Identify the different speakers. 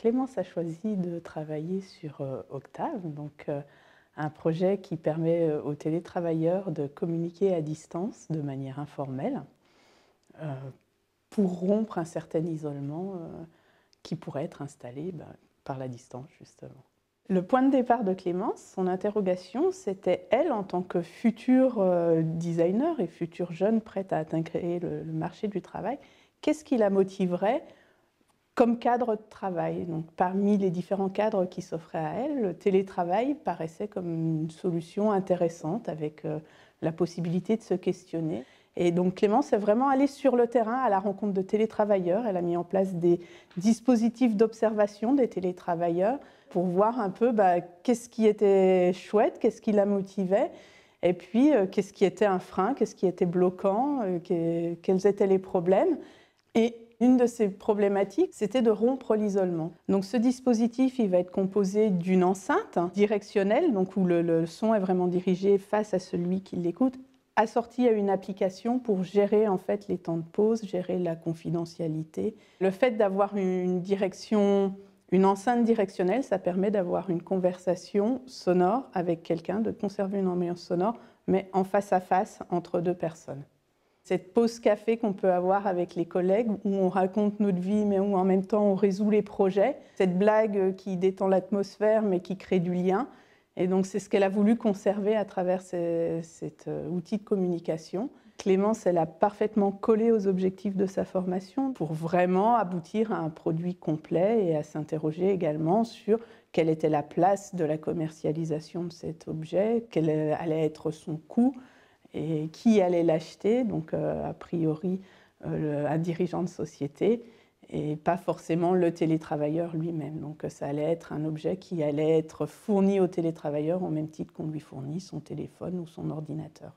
Speaker 1: Clémence a choisi de travailler sur Octave, un projet qui permet aux télétravailleurs de communiquer à distance de manière informelle euh, pour rompre un certain isolement qui pourrait être installé par la distance, justement. Le point de départ de Clémence, son interrogation, c'était elle, en tant que future designer et future jeune prête à intégrer le marché du travail, qu'est-ce qui la motiverait comme cadre de travail? Donc, parmi les différents cadres qui s'offraient à elle, le télétravail paraissait comme une solution intéressante avec la possibilité de se questionner. Et donc Clémence est vraiment allée sur le terrain à la rencontre de télétravailleurs. Elle a mis en place des dispositifs d'observation des télétravailleurs pour voir un peu qu'est-ce qui était chouette, qu'est-ce qui la motivait, et puis qu'est-ce qui était un frein, qu'est-ce qui était bloquant, quels étaient les problèmes. Et une de ces problématiques, c'était de rompre l'isolement. Donc ce dispositif, il va être composé d'une enceinte directionnelle, donc où le son est vraiment dirigé face à celui qui l'écoute, assorti à une application pour gérer en fait les temps de pause, gérer la confidentialité. Le fait d'avoir une enceinte directionnelle, ça permet d'avoir une conversation sonore avec quelqu'un, de conserver une ambiance sonore, mais en face à face entre deux personnes. Cette pause café qu'on peut avoir avec les collègues, où on raconte notre vie, mais où en même temps on résout les projets. Cette blague qui détend l'atmosphère, mais qui crée du lien. Et donc c'est ce qu'elle a voulu conserver à travers cet outil de communication. Clémence, elle a parfaitement collé aux objectifs de sa formation pour vraiment aboutir à un produit complet et à s'interroger également sur quelle était la place de la commercialisation de cet objet, quel allait être son coût, et qui allait l'acheter, donc a priori un dirigeant de société, et pas forcément le télétravailleur lui-même. Donc ça allait être un objet qui allait être fourni au télétravailleur au même titre qu'on lui fournit son téléphone ou son ordinateur.